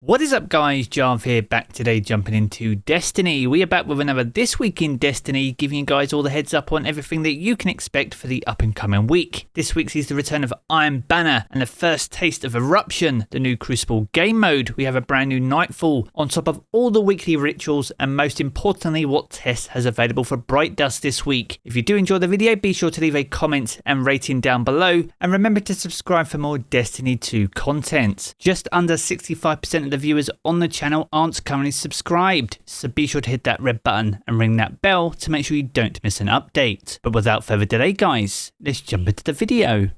What is up guys, Jarv here, back today jumping into Destiny. We are back with another This Week in Destiny, giving you guys all the heads up on everything that you can expect for the up and coming week. This week sees the return of Iron Banner and the first taste of Eruption, the new Crucible game mode. We have a brand new Nightfall, on top of all the weekly rituals, and most importantly what Tess has available for Bright Dust this week. If you do enjoy the video, be sure to leave a comment and rating down below, and remember to subscribe for more Destiny 2 content. Just under 65% of the viewers on the channel aren't currently subscribed, so be sure to hit that red button and ring that bell to make sure you don't miss an update. But without further delay guys, let's jump into the video.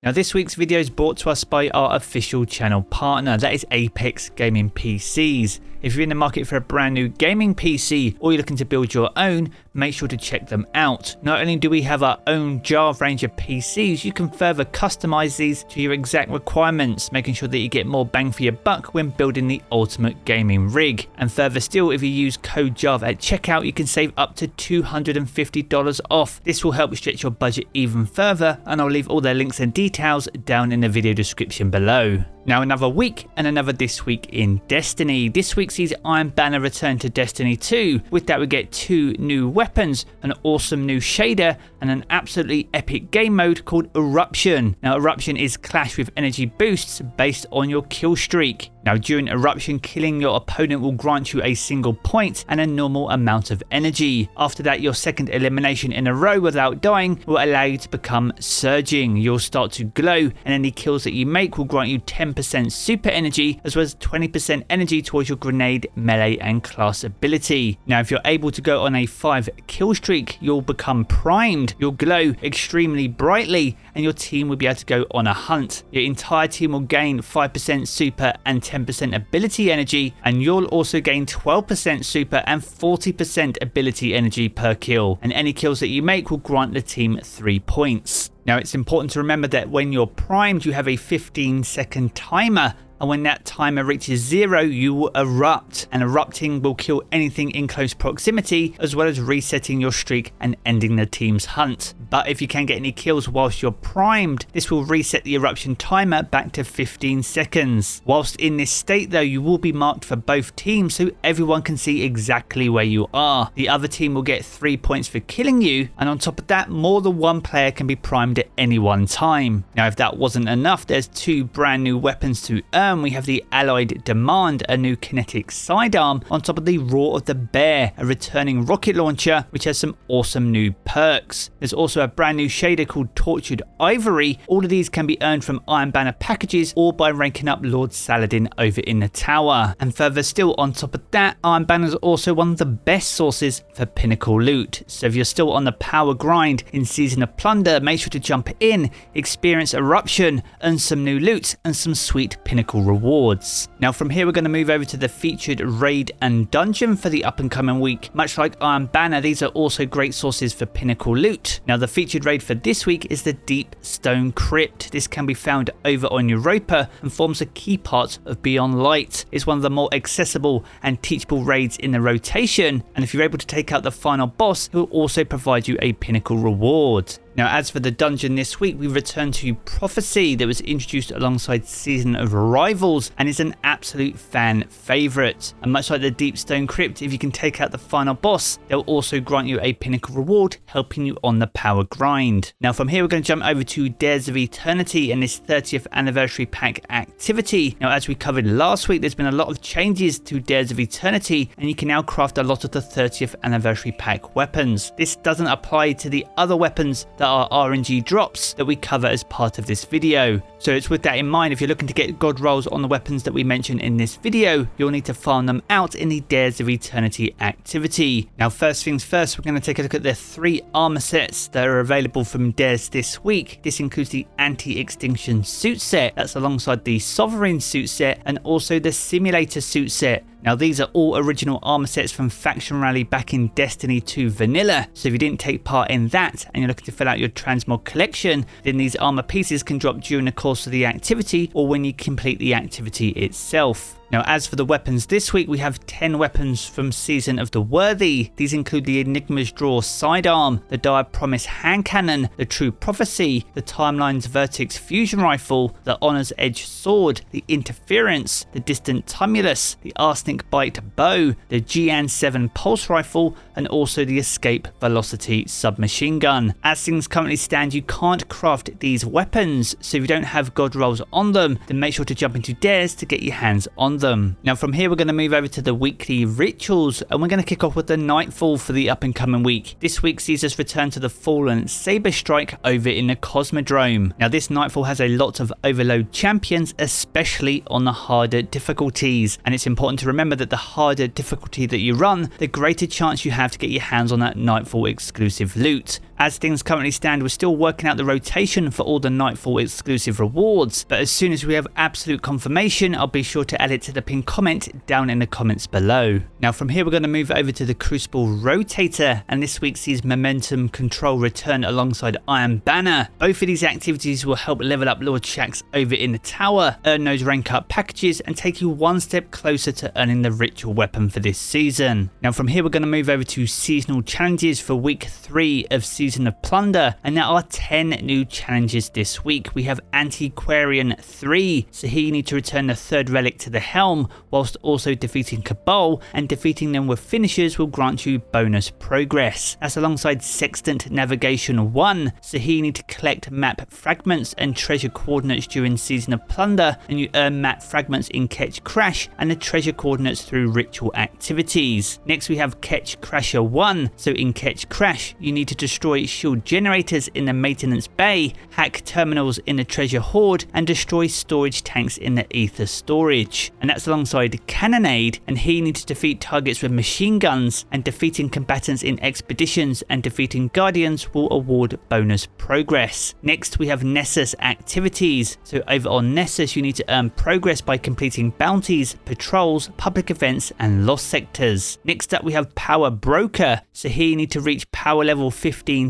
Now this week's video is brought to us by our official channel partner, that is Apex Gaming PCs. If you're in the market for a brand new gaming PC or you're looking to build your own, make sure to check them out. Not only do we have our own Jarv range of PCs, you can further customize these to your exact requirements, making sure that you get more bang for your buck when building the ultimate gaming rig. And further still, if you use code Jarv at checkout, you can save up to $250 off. This will help stretch your budget even further, and I'll leave all their links and details down in the video description below. Now another week and another This Week in Destiny. This week sees Iron Banner return to Destiny 2. With that we get 2 new weapons, an awesome new shader, and an absolutely epic game mode called Eruption. Now Eruption is clash with energy boosts based on your kill streak. Now during Eruption, killing your opponent will grant you a single point and a normal amount of energy. After that, your second elimination in a row without dying will allow you to become surging. You'll start to glow, and any kills that you make will grant you 10% super energy, as well as 20% energy towards your grenade, melee and class ability. Now if you're able to go on a 5 kill streak, you'll become primed, you'll glow extremely brightly, and your team will be able to go on a hunt. Your entire team will gain 5% super and 10% ability energy, and you'll also gain 12% super and 40% ability energy per kill, and any kills that you make will grant the team 3 points. Now it's important to remember that when you're primed you have a 15-second timer, and when that timer reaches 0 you will erupt, and erupting will kill anything in close proximity, as well as resetting your streak and ending the team's hunt. But if you can get any kills whilst you're primed, this will reset the eruption timer back to 15 seconds. Whilst in this state though, you will be marked for both teams so everyone can see exactly where you are. The other team will get 3 points for killing you, and on top of that, more than one player can be primed at any one time. Now if that wasn't enough, there's 2 brand new weapons to earn. We have the Allied Demand, a new kinetic sidearm, on top of the Roar of the Bear, a returning rocket launcher which has some awesome new perks. There's also a brand new shader called Tortured Ivory. All of these can be earned from Iron Banner packages or by ranking up Lord Saladin over in the tower. And further still, on top of that, Iron Banner is also one of the best sources for pinnacle loot. So if you're still on the power grind in Season of Plunder, make sure to jump in, experience Eruption, earn some new loot and some sweet pinnacle rewards. Now from here we're going to move over to the featured raid and dungeon for the up and coming week. Much like Iron Banner, these are also great sources for pinnacle loot. Now the featured raid for this week is the Deep Stone Crypt. This can be found over on Europa and forms a key part of Beyond Light. It's one of the more accessible and teachable raids in the rotation, and if you're able to take out the final boss, it will also provide you a pinnacle reward. Now as for the dungeon this week, we return to Prophecy, that was introduced alongside Season of Arrivals and is an absolute fan favourite. And much like the Deep Stone Crypt, if you can take out the final boss, they'll also grant you a pinnacle reward, helping you on the power grind. Now from here we're going to jump over to Dares of Eternity and this 30th anniversary pack activity. Now as we covered last week, there's been a lot of changes to Dares of Eternity, and you can now craft a lot of the 30th anniversary pack weapons. This doesn't apply to the other weapons that are RNG drops that we cover as part of this video. So it's with that in mind, if you're looking to get god rolls on the weapons that we mention in this video, you'll need to farm them out in the Dares of Eternity activity. Now first things first, we're going to take a look at the 3 armor sets that are available from Dares this week. This includes the Anti-Extinction suit set, that's alongside the Sovereign suit set, and also the Simulator suit set. Now these are all original armor sets from Faction Rally back in Destiny 2 Vanilla, so if you didn't take part in that and you're looking to fill out your transmog collection, then these armor pieces can drop during the course of the activity or when you complete the activity itself. Now as for the weapons this week, we have 10 weapons from Season of the Worthy. These include the Enigma's Draw Sidearm, the Dire Promise Hand Cannon, the True Prophecy, the Timeline's Vertex Fusion Rifle, the Honor's Edge Sword, the Interference, the Distant Tumulus, the Arsenic Bite Bow, the Gian 7 Pulse Rifle, and also the Escape Velocity Submachine Gun. As things currently stand, you can't craft these weapons, so if you don't have god rolls on them, then make sure to jump into dares to get your hands on them. Now from here we're going to move over to the weekly rituals, and we're going to kick off with the Nightfall for the up and coming week. This week sees us return to the Fallen Saber Strike over in the Cosmodrome. Now this Nightfall has a lot of overload champions, especially on the harder difficulties, and it's important to remember that the harder difficulty that you run, the greater chance you have to get your hands on that Nightfall exclusive loot. As things currently stand, we're still working out the rotation for all the Nightfall exclusive rewards, but as soon as we have absolute confirmation, I'll be sure to add it to the pinned comment down in the comments below. Now from here we're going to move over to the Crucible Rotator, and this week sees Momentum Control return alongside Iron Banner. Both of these activities will help level up Lord Shaxx over in the tower, earn those rank up packages, and take you one step closer to earning the ritual weapon for this season. Now from here we're going to move over to seasonal challenges for week 3 of Season of Plunder, and there are 10 new challenges this week. We have Antiquarian 3, so here you need to return the 3rd relic to the helm whilst also defeating Cabal, and defeating them with finishers will grant you bonus progress. That's alongside Sextant Navigation 1, so here you need to collect map fragments and treasure coordinates during Season of Plunder, and you earn map fragments in Ketch Crash and the treasure coordinates through ritual activities. Next we have Ketch Crasher 1, so in Ketch Crash you need to destroy shield generators in the maintenance bay, hack terminals in the treasure hoard, and destroy storage tanks in the ether storage. And that's alongside Cannonade, and here you need to defeat targets with machine guns, and defeating combatants in expeditions and defeating guardians will award bonus progress. Next we have Nessus activities, so over on Nessus you need to earn progress by completing bounties, patrols, public events, and lost sectors. Next up we have Power Broker, so here you need to reach power level 1570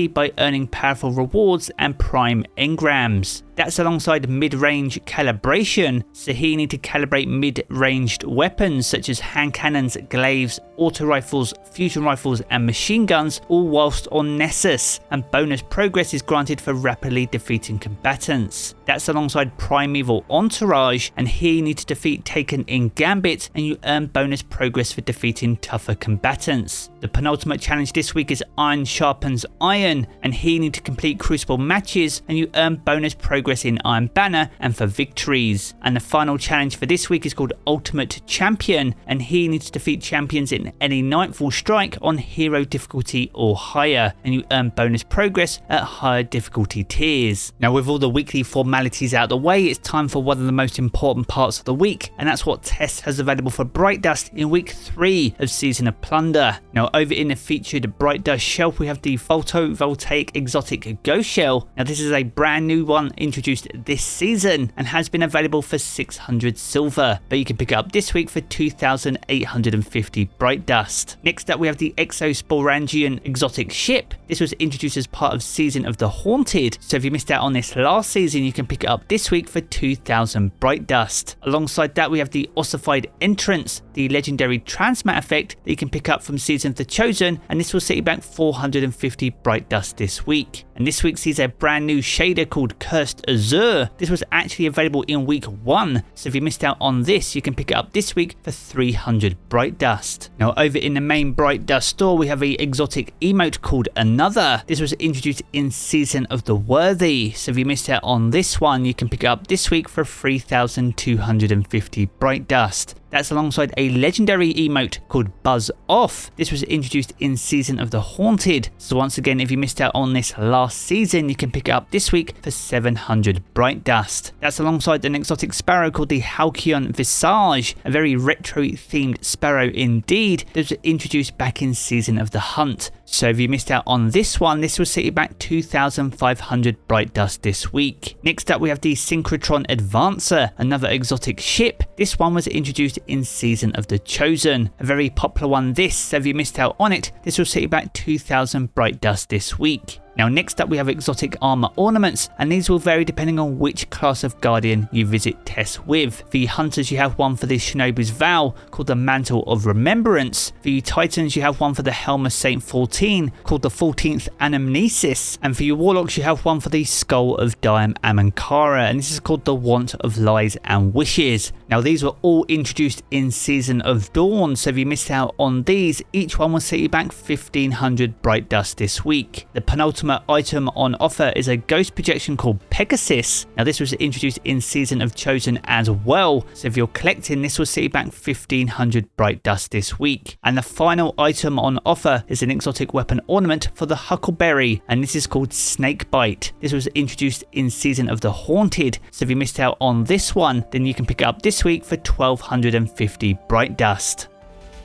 by earning powerful rewards and prime engrams. That's alongside mid-range calibration, so here you need to calibrate mid-ranged weapons such as hand cannons, glaives, auto rifles, fusion rifles, and machine guns, all whilst on Nessus, and bonus progress is granted for rapidly defeating combatants. That's alongside Primeval Entourage, and here you need to defeat Taken in Gambit, and you earn bonus progress for defeating tougher combatants. The penultimate challenge this week is Iron Sharpens Iron, and here you need to complete Crucible matches, and you earn bonus progress in Iron Banner and for victories. And the final challenge for this week is called Ultimate Champion, and here you need to defeat champions in any Nightfall strike on hero difficulty or higher, and you earn bonus progress at higher difficulty tiers. Now with all the weekly formalities out of the way, it's time for one of the most important parts of the week, and that's what Tess has available for Bright Dust in week 3 of Season of Plunder. Now over in the featured Bright Dust shelf we have the Photovoltaic Exotic Ghost Shell. Now this is a brand new one introduced this season and has been available for 600 silver, but you can pick it up this week for 2,850 Bright Dust. Next up we have the Exosporangian Exotic Ship. This was introduced as part of Season of the Haunted, so if you missed out on this last season you can pick it up this week for 2,000 Bright Dust. Alongside that we have the Ossified Entrance, the legendary Transmat effect that you can pick up from Season of the Chosen, and this will set you back 450 Bright Dust this week. And this week sees a brand new shader called Cursed Azure. This was actually available in week 1, so if you missed out on this you can pick it up this week for 300 Bright Dust. Now over in the main Bright Dust store we have a exotic emote called Another. This was introduced in Season of the Worthy, so if you missed out on this one you can pick it up this week for 3,250 Bright Dust. That's alongside a legendary emote called Buzz Off. This was introduced in Season of the Haunted, so once again if you missed out on this last season you can pick it up this week for 700 Bright Dust. That's alongside an exotic sparrow called the Halcyon Visage, a very retro themed sparrow indeed that was introduced back in Season of the Hunt. So if you missed out on this one, this will set you back 2,500 Bright Dust this week. Next up we have the Synchrotron Advancer, another exotic ship. This one was introduced in Season of the Chosen, a very popular one this, so if you missed out on it, this will set you back 2,000 Bright Dust this week. Now next up we have exotic armor ornaments, and these will vary depending on which class of guardian you visit tests with. For you hunters you have one for the Shinobi's Vow called the Mantle of Remembrance. For you titans you have one for the Helm of Saint 14 called the 14th Anamnesis. And for you warlocks you have one for the Skull of Diam Amankara, and this is called the Want of Lies and Wishes. Now these were all introduced in Season of Dawn, so if you missed out on these, each one will set you back 1500 bright dust this week. The penultimate item on offer is a ghost projection called Pegasus. Now this was introduced in Season of Chosen as well, so if you're collecting, this will set you back 1500 bright dust this week. And the final item on offer is an exotic weapon ornament for the Huckleberry, and this is called Snakebite. This was introduced in Season of the Haunted, so if you missed out on this one, then you can pick it up this week for 1250 bright dust.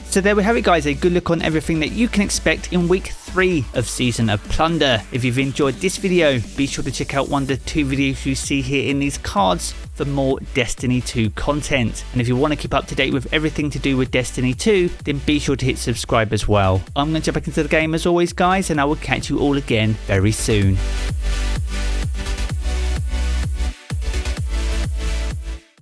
So there we have it guys, a good look on everything that you can expect in week 3 of Season of Plunder. If you've enjoyed this video, be sure to check out one of the 2 videos you see here in these cards for more Destiny 2 content. And if you want to keep up to date with everything to do with Destiny 2, then be sure to hit subscribe as well. I'm going to jump back into the game as always guys, and I will catch you all again very soon.